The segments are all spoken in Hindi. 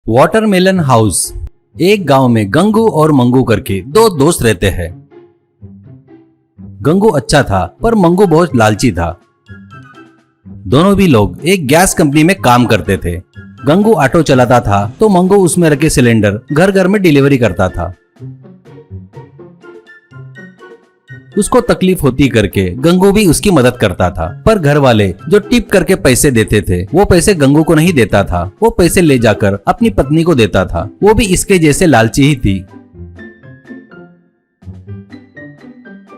Watermelon house. एक गांव में गंगू और मंगू करके दो दोस्त रहते हैं। गंगू अच्छा था पर मंगू बहुत लालची था। दोनों भी लोग एक गैस कंपनी में काम करते थे। गंगू ऑटो चलाता था तो मंगू उसमें रखे सिलेंडर घर घर में डिलीवरी करता था। उसको तकलीफ होती करके गंगू भी उसकी मदद करता था, पर घर वाले जो टिप करके पैसे देते थे वो पैसे गंगू को नहीं देता था। वो पैसे ले जाकर अपनी पत्नी को देता था। वो भी इसके जैसे लालची ही थी।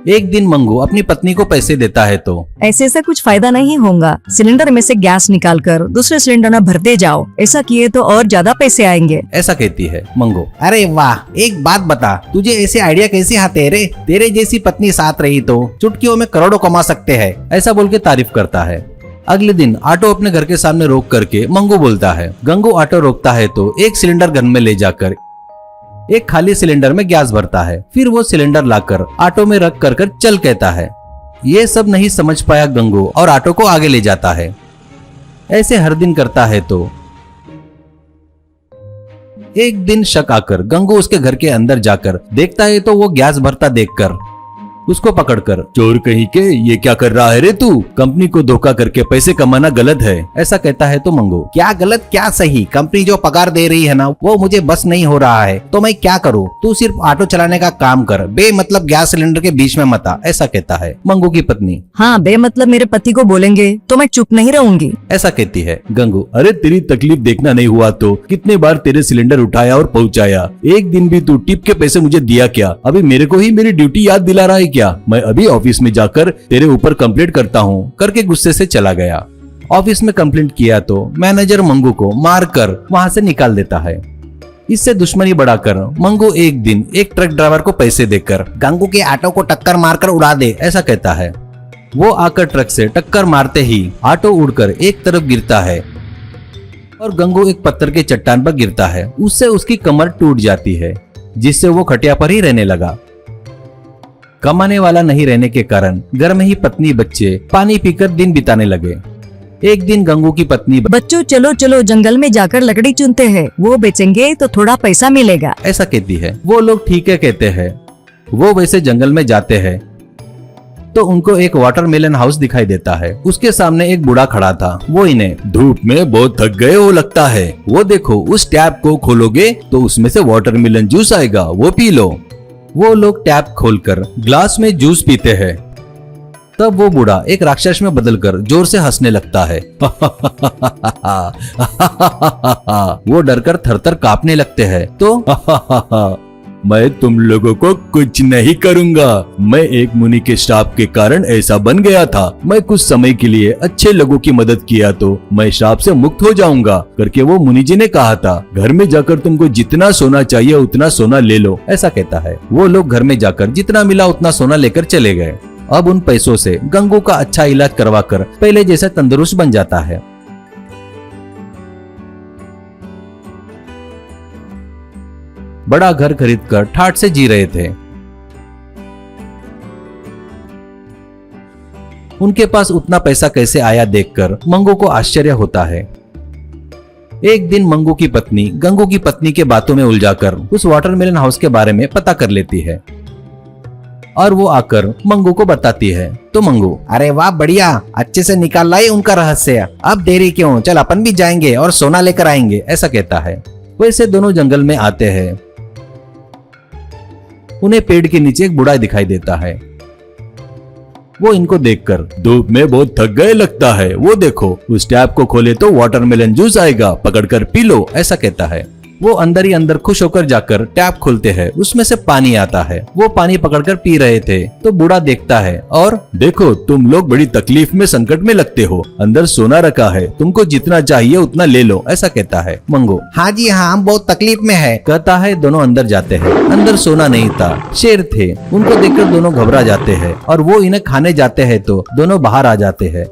एक दिन मंगू अपनी पत्नी को पैसे देता है तो ऐसे से कुछ फायदा नहीं होगा। सिलेंडर में से गैस निकालकर दूसरे सिलेंडर में भरते जाओ, ऐसा किए तो और ज्यादा पैसे आएंगे। ऐसा कहती है मंगू। अरे वाह, एक बात बता, तुझे ऐसे आइडिया कैसे आते रे? तेरे जैसी पत्नी साथ रही तो चुटकियों में करोड़ों कमा सकते हैं। ऐसा बोल के तारीफ करता है। अगले दिन ऑटो अपने घर के सामने रोक करके मंगू बोलता है। गंगू ऑटो रोकता है तो एक सिलेंडर घर में ले जाकर एक खाली सिलेंडर में गैस भरता है। फिर वो सिलेंडर लाकर ऑटो में रख कर चल कहता है। ये सब नहीं समझ पाया गंगू और ऑटो को आगे ले जाता है। ऐसे हर दिन करता है तो एक दिन शक आकर गंगू उसके घर के अंदर जाकर देखता है तो वो गैस भरता देखकर उसको पकड़कर, चोर कहीं के, ये क्या कर रहा है रे तू? कंपनी को धोखा करके पैसे कमाना गलत है, ऐसा कहता है तो मंगू। क्या गलत क्या सही, कंपनी जो पगार दे रही है ना वो मुझे बस नहीं हो रहा है, तो मैं क्या करूँ? तू सिर्फ ऑटो चलाने का काम कर, बेमतलब गैस सिलेंडर के बीच में मत आ, ऐसा कहता है मंगू की पत्नी। हाँ, बेमतलब मेरे पति को बोलेंगे तो मैं चुप नहीं रहूंगी, ऐसा कहती है गंगू। अरे तेरी तकलीफ देखना नहीं हुआ तो कितने बार तेरे सिलेंडर उठाया और पहुँचाया। एक दिन भी तू टिप के पैसे मुझे दिया क्या? अभी मेरे को ही मेरी ड्यूटी याद दिला रहा है क्या? मैं अभी ऑफिस में जाकर तेरे ऊपर कंप्लेंट करता हूँ, करके गुस्से से चला गया। ऑफिस में कंप्लेंट किया तो मैनेजर मंगू को मारकर वहां से निकाल देता है। इससे दुश्मनी बढ़ाकर मंगू एक दिन एक ट्रक ड्राइवर को पैसे देकर गंगू के ऑटो को टक्कर मारकर उड़ा दे, ऐसा कहता है। वो आकर ट्रक से टक्कर मारते ही ऑटो उड़कर एक तरफ गिरता है और गंगू एक पत्थर के चट्टान पर गिरता है। उससे उसकी कमर टूट जाती है, जिससे वो खटिया पर ही रहने लगा। कमाने वाला नहीं रहने के कारण घर में ही पत्नी बच्चे पानी पीकर दिन बिताने लगे। एक दिन गंगू की पत्नी, बच्चों चलो चलो जंगल में जाकर लकड़ी चुनते हैं, वो बेचेंगे तो थोड़ा पैसा मिलेगा, ऐसा कहती है। वो लोग ठीक है कहते हैं। वो वैसे जंगल में जाते हैं तो उनको एक वाटरमेलन हाउस दिखाई देता है। उसके सामने एक बूढ़ा खड़ा था। वो इन्हें, धूप में बहुत थक गए हो लगता है, वो देखो उस टैप को खोलोगे तो उसमें से वाटरमेलन जूस आएगा, वो पी लो। वो लोग टैप खोलकर ग्लास में जूस पीते हैं। तब वो बूढ़ा एक राक्षस में बदलकर जोर से हंसने लगता है। वो डरकर थरथर कांपने लगते हैं तो मैं तुम लोगों को कुछ नहीं करूंगा। मैं एक मुनि के श्राप के कारण ऐसा बन गया था। मैं कुछ समय के लिए अच्छे लोगों की मदद किया तो मैं श्राप से मुक्त हो जाऊंगा, करके वो मुनि जी ने कहा था। घर में जाकर तुमको जितना सोना चाहिए उतना सोना ले लो, ऐसा कहता है। वो लोग घर में जाकर जितना मिला उतना सोना लेकर चले गए। अब उन पैसों से गंगू का अच्छा इलाज करवाकर पहले जैसा तंदुरुस्त बन जाता है। बड़ा घर खरीदकर ठाठ से जी रहे थे। उनके पास उतना पैसा कैसे आया देखकर मंगू को आश्चर्य होता है। एक दिन मंगू की पत्नी गंगू की पत्नी के बातों में उलझाकर उस वाटरमेलन हाउस के बारे में पता कर लेती है और वो आकर मंगू को बताती है तो मंगू, अरे वाह बढ़िया, अच्छे से निकाल लाई उनका रहस्य। अब देरी क्यों, चल अपन भी जाएंगे और सोना लेकर आएंगे, ऐसा कहता है। वैसे दोनों जंगल में आते हैं। उन्हें पेड़ के नीचे एक बूढ़ा दिखाई देता है। वो इनको देखकर, धूप में बहुत थक गए लगता है, वो देखो उस टैप को खोले तो वाटरमेलन जूस आएगा, पकड़कर पी लो, ऐसा कहता है। वो अंदर ही अंदर खुश होकर जाकर टैप खोलते हैं। उसमें से पानी आता है। वो पानी पकड़कर पी रहे थे तो बूढ़ा देखता है और, देखो तुम लोग बड़ी तकलीफ में संकट में लगते हो, अंदर सोना रखा है, तुमको जितना चाहिए उतना ले लो, ऐसा कहता है मंगू। हाँ जी हाँ, हम बहुत तकलीफ में है, कहता है। दोनों अंदर जाते हैं। अंदर सोना नहीं था, शेर थे। उनको देखकर दोनों घबरा जाते हैं और वो इन्हें खाने जाते हैं तो दोनों बाहर आ जाते हैं।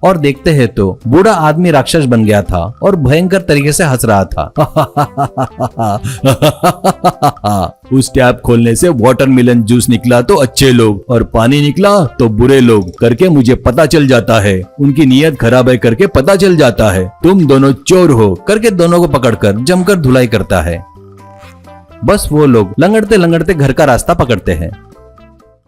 और देखते हैं तो बूढ़ा आदमी राक्षस बन गया था और भयंकर तरीके से हंस रहा था। उस टैप खोलने से वाटरमेलन जूस निकला तो अच्छे लोग और पानी निकला तो बुरे लोग करके मुझे पता चल जाता है। उनकी नीयत खराब है करके पता चल जाता है। तुम दोनों चोर हो करके दोनों को पकड़कर जमकर धुलाई करता है। बस वो लोग लंगड़ते लंगड़ते घर का रास्ता पकड़ते हैं।